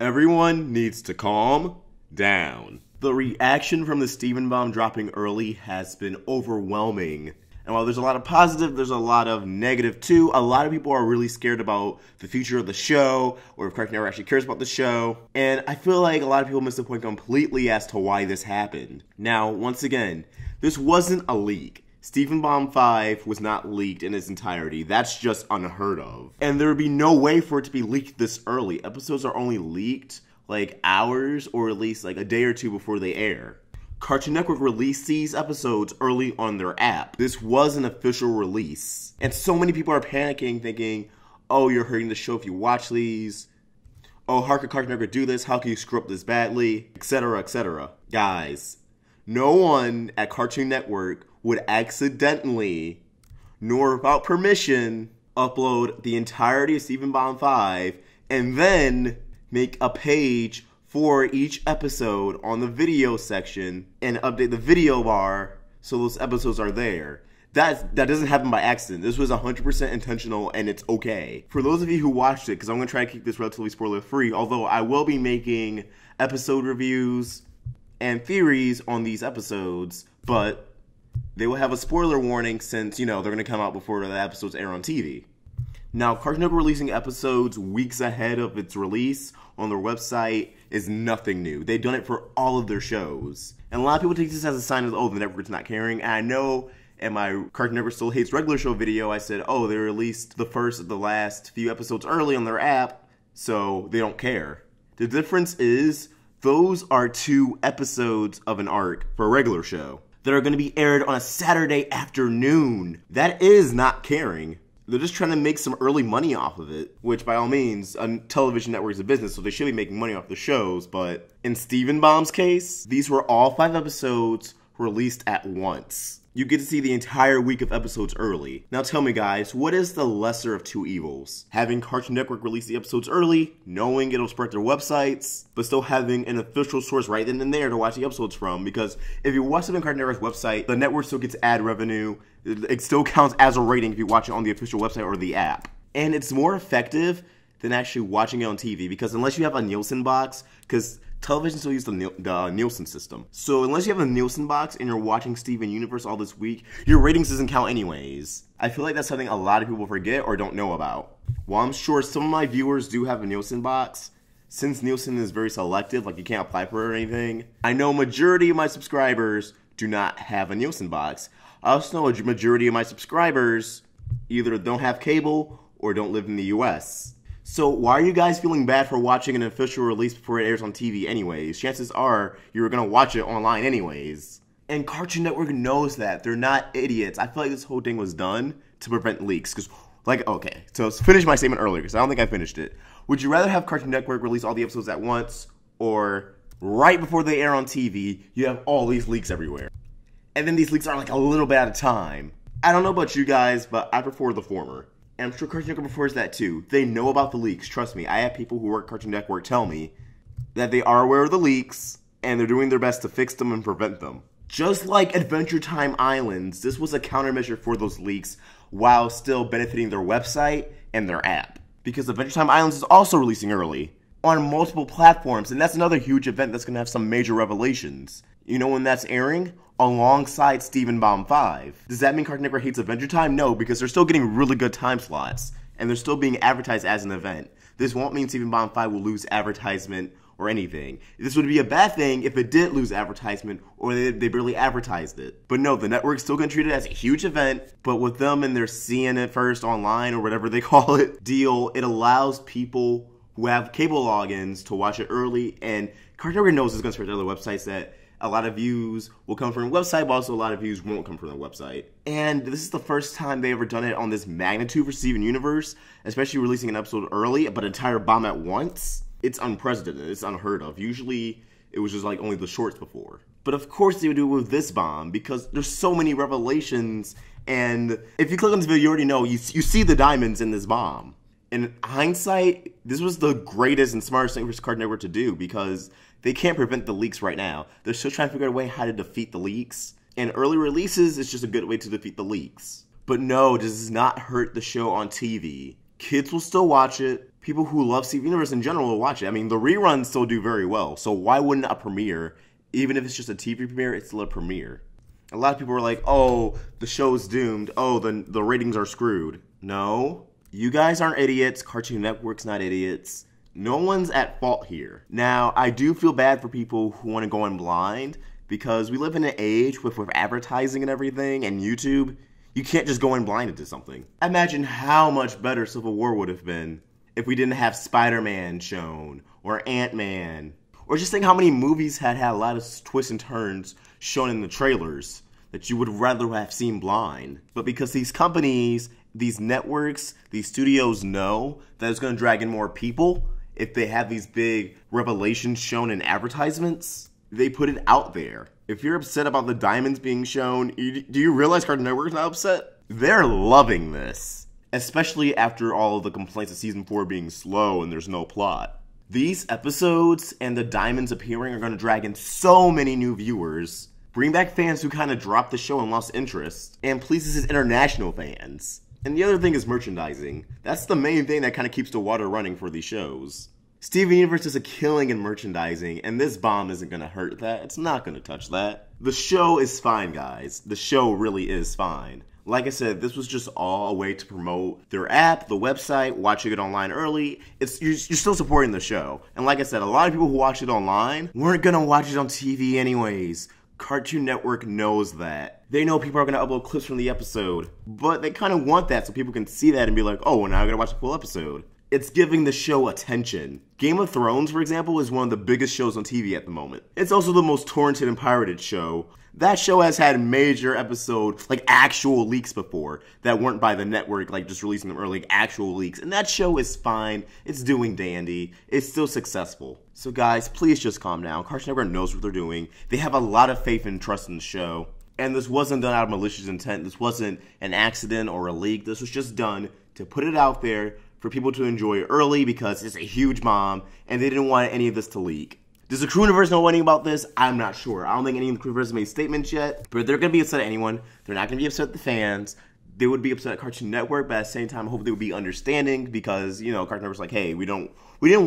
Everyone needs to calm down. The reaction from the Steven bomb dropping early has been overwhelming. And while there's a lot of positive, there's a lot of negative too. A lot of people are really scared about the future of the show, or if Cartoon Network actually cares about the show. And I feel like a lot of people miss the point completely as to why this happened. Now, once again, this wasn't a leak. Steven Bomb 5 was not leaked in its entirety. That's just unheard of. And there would be no way for it to be leaked this early. Episodes are only leaked like hours or at least like a day or two before they air. Cartoon Network released these episodes early on their app. This was an official release. And so many people are panicking thinking, oh, you're hurting the show if you watch these. Oh, how could Cartoon Network do this? How can you screw up this badly? Etc, etc. Guys, no one at Cartoon Network would accidentally, nor without permission, upload the entirety of Steven Bomb 5 and then make a page for each episode on the video section and update the video bar so those episodes are there. That doesn't happen by accident. This was 100% intentional and it's okay. For those of you who watched it, because I'm going to try to keep this relatively spoiler free, although I will be making episode reviews and theories on these episodes, but they will have a spoiler warning since, you know, they're going to come out before the episodes air on TV. Now, Cartoon Network releasing episodes weeks ahead of its release on their website is nothing new. They've done it for all of their shows. And a lot of people take this as a sign of, oh, the network's not caring. And I know in my Cartoon Network Still Hates Regular Show video, I said, oh, they released the first of the last few episodes early on their app, so they don't care. The difference is, those are 2 episodes of an arc for a regular show that are going to be aired on a Saturday afternoon. That is not caring. They're just trying to make some early money off of it, which by all means, a television network is a business, so they should be making money off the shows, but in Steven Bomb's case, these were all 5 episodes released at once. You get to see the entire week of episodes early. Now tell me guys, what is the lesser of 2 evils? Having Cartoon Network release the episodes early, knowing it'll spread their websites, but still having an official source right then and there to watch the episodes from, because if you watch it on Cartoon Network's website, the network still gets ad revenue. It still counts as a rating if you watch it on the official website or the app. And it's more effective than actually watching it on TV, because unless you have a Nielsen box, because television still uses the Nielsen system. So unless you have a Nielsen box and you're watching Steven Universe all this week, your ratings doesn't count anyways. I feel like that's something a lot of people forget or don't know about. While I'm sure some of my viewers do have a Nielsen box, since Nielsen is very selective, like you can't apply for it or anything, I know majority of my subscribers do not have a Nielsen box. I also know a majority of my subscribers either don't have cable or don't live in the US. So why are you guys feeling bad for watching an official release before it airs on TV anyways? Chances are you're going to watch it online anyways. And Cartoon Network knows that. They're not idiots. I feel like this whole thing was done to prevent leaks. Because, like, okay, so let's finish my statement earlier because I don't think I finished it. Would you rather have Cartoon Network release all the episodes at once, or right before they air on TV, you have all these leaks everywhere? And then these leaks are like a little bit at a time. I don't know about you guys, but I prefer the former. And I'm sure Cartoon Network prefers that too. They know about the leaks, trust me. I have people who work at Cartoon Network tell me that they are aware of the leaks, and they're doing their best to fix them and prevent them. Just like Adventure Time Islands, this was a countermeasure for those leaks while still benefiting their website and their app. Because Adventure Time Islands is also releasing early on multiple platforms, and that's another huge event that's going to have some major revelations. You know when that's airing? Alongside Steven Bomb 5. Does that mean Cartoon Network hates Adventure Time? No, because they're still getting really good time slots, and they're still being advertised as an event. This won't mean Steven Bomb 5 will lose advertisement or anything. This would be a bad thing if it did lose advertisement or they barely advertised it. But no, the network's still going to treat it as a huge event, but with them and their seeing it first online or whatever they call it deal, it allows people who have cable logins to watch it early, and Cartoon Network knows it's going to spread to other websites that a lot of views will come from the website, but also a lot of views won't come from the website. And this is the first time they've ever done it on this magnitude for Steven Universe, especially releasing an episode early, but an entire bomb at once. It's unprecedented. It's unheard of. Usually, it was just like only the shorts before. But of course they would do it with this bomb, because there's so many revelations, and if you click on this video, you already know, you see the diamonds in this bomb. In hindsight, this was the greatest and smartest thing for Cartoon Network to do, because they can't prevent the leaks right now. They're still trying to figure out a way how to defeat the leaks. And early releases is just a good way to defeat the leaks. But no, this does not hurt the show on TV. Kids will still watch it. people who love Steven Universe in general will watch it. I mean, the reruns still do very well, so why wouldn't a premiere, even if it's just a TV premiere, it's still a premiere? A lot of people are like, oh, the show's doomed. Oh, the ratings are screwed. No, you guys aren't idiots. Cartoon Network's not idiots. No one's at fault here. Now, I do feel bad for people who want to go in blind, because we live in an age with advertising and everything, and YouTube, you can't just go in blind into something. Imagine how much better Civil War would have been if we didn't have Spider-Man shown, or Ant-Man, or just think how many movies had a lot of twists and turns shown in the trailers that you would rather have seen blind. But because these companies, these networks, these studios know that it's going to drag in more people if they have these big revelations shown in advertisements, they put it out there. If you're upset about the diamonds being shown, do you realize Cartoon Network's not upset? They're loving this. Especially after all of the complaints of season 4 being slow and there's no plot. These episodes and the diamonds appearing are going to drag in so many new viewers, bring back fans who kind of dropped the show and lost interest, and pleases his international fans. And the other thing is merchandising. That's the main thing that kind of keeps the water running for these shows. Steven Universe does a killing in merchandising, and this bomb isn't going to hurt that. It's not going to touch that. The show is fine, guys. The show really is fine. Like I said, this was just all a way to promote their app, the website, watching it online early. You're still supporting the show. And like I said, a lot of people who watch it online weren't going to watch it on TV anyways. Cartoon Network knows that. They know people are going to upload clips from the episode. But they kind of want that so people can see that and be like, oh, well, now I'm going to watch the full episode. It's giving the show attention. Game of Thrones, for example, is one of the biggest shows on TV at the moment. It's also the most torrented and pirated show. That show has had major episodes, like actual leaks before, that weren't by the network, like just releasing them early, like actual leaks. And that show is fine. It's doing dandy. It's still successful. So guys, please just calm down. Cartoon Network knows what they're doing. They have a lot of faith and trust in the show. And this wasn't done out of malicious intent. This wasn't an accident or a leak. This was just done to put it out there for people to enjoy early because it's a huge bomb and they didn't want any of this to leak. Does the Crew Universe know anything about this? I'm not sure. I don't think any of the Crew Universe made statements yet, but they're going to be upset at anyone. They're not going to be upset at the fans. They would be upset at Cartoon Network, but at the same time, I hope they would be understanding because, you know, Cartoon Network's like, hey, we didn't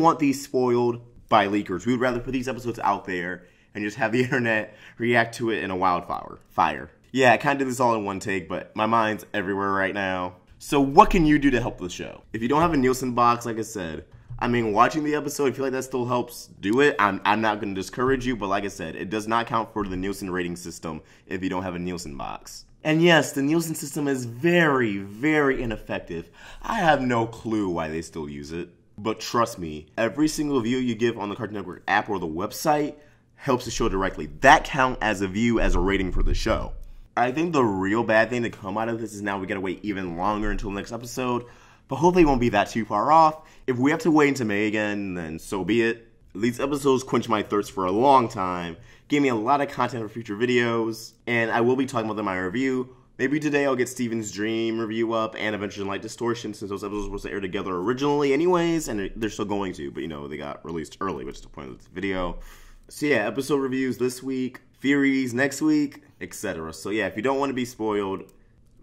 want these spoiled by leakers. We would rather put these episodes out there and just have the internet react to it in a wildfire. Yeah, I kind of did this all in one take, but my mind's everywhere right now. So what can you do to help the show? If you don't have a Nielsen box, like I said, I mean, watching the episode, if you feel like that still helps, do it. I'm not going to discourage you, but like I said, it does not count for the Nielsen rating system if you don't have a Nielsen box. And yes, the Nielsen system is very, very ineffective. I have no clue why they still use it. But trust me, every single view you give on the Cartoon Network app or the website helps the show directly. That counts as a view, as a rating for the show. I think the real bad thing to come out of this is now we gotta wait even longer until the next episode. But hopefully it won't be that too far off. If we have to wait until May again, then so be it. These episodes quenched my thirst for a long time, gave me a lot of content for future videos, and I will be talking about them in my review. Maybe today I'll get Steven's Dream review up and Adventures in Light Distortion, since those episodes were supposed to air together originally anyways, and they're still going to, but you know, they got released early, which is the point of this video. So yeah, episode reviews this week, theories next week, etc. So yeah, if you don't want to be spoiled,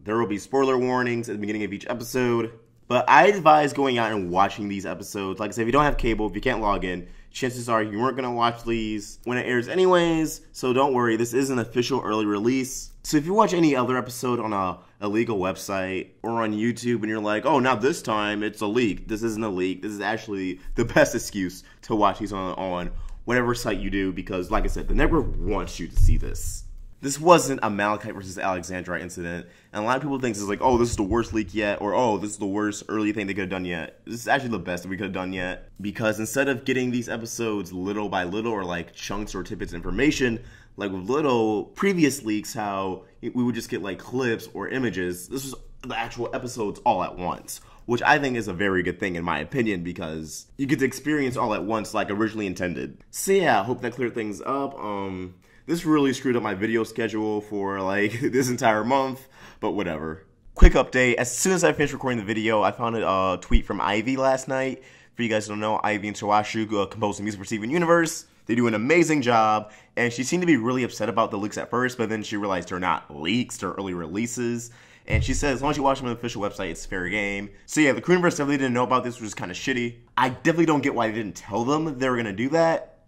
there will be spoiler warnings at the beginning of each episode. But I advise going out and watching these episodes. Like I said, if you don't have cable, if you can't log in, chances are you weren't going to watch these when it airs anyways. So don't worry, this is an official early release. So if you watch any other episode on a illegal website or on YouTube and you're like, oh, now this time it's a leak. This isn't a leak. This is actually the best excuse to watch these on whatever site you do. Because like I said, the network wants you to see this. This wasn't a Malachite versus Alexandrite incident, and a lot of people think this is like, oh, this is the worst leak yet, or oh, this is the worst early thing they could have done yet. This is actually the best that we could have done yet, because instead of getting these episodes little by little, or like chunks or tidbits of information, like with little previous leaks, how we would just get like clips or images, this was the actual episodes all at once, which I think is a very good thing in my opinion, because you get to experience all at once like originally intended. So yeah, I hope that cleared things up. This really screwed up my video schedule for like this entire month, but whatever. Quick update, as soon as I finished recording the video, I found a tweet from Ivy last night. For you guys who don't know, Ivy and Tawashu compose the music for Steven Universe. They do an amazing job, and she seemed to be really upset about the leaks at first, but then she realized they're not leaks, they're early releases. And she said as long as you watch them on the official website, it's fair game. So yeah, the Crewniverse definitely didn't know about this, which is kind of shitty. I definitely don't get why they didn't tell them they were going to do that.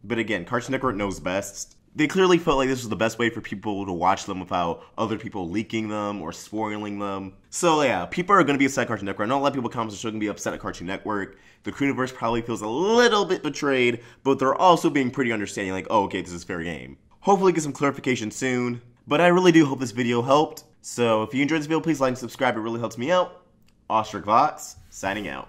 But again, Cartoon Network knows best. They clearly felt like this was the best way for people to watch them without other people leaking them or spoiling them. So yeah, people are going to be upset at Cartoon Network. I know a lot of people in comments are still going to be upset at Cartoon Network. The Crewniverse probably feels a little bit betrayed, but they're also being pretty understanding, like, oh, okay, this is fair game. Hopefully get some clarification soon. But I really do hope this video helped. So if you enjoyed this video, please like and subscribe. It really helps me out. Ostrich Vox, signing out.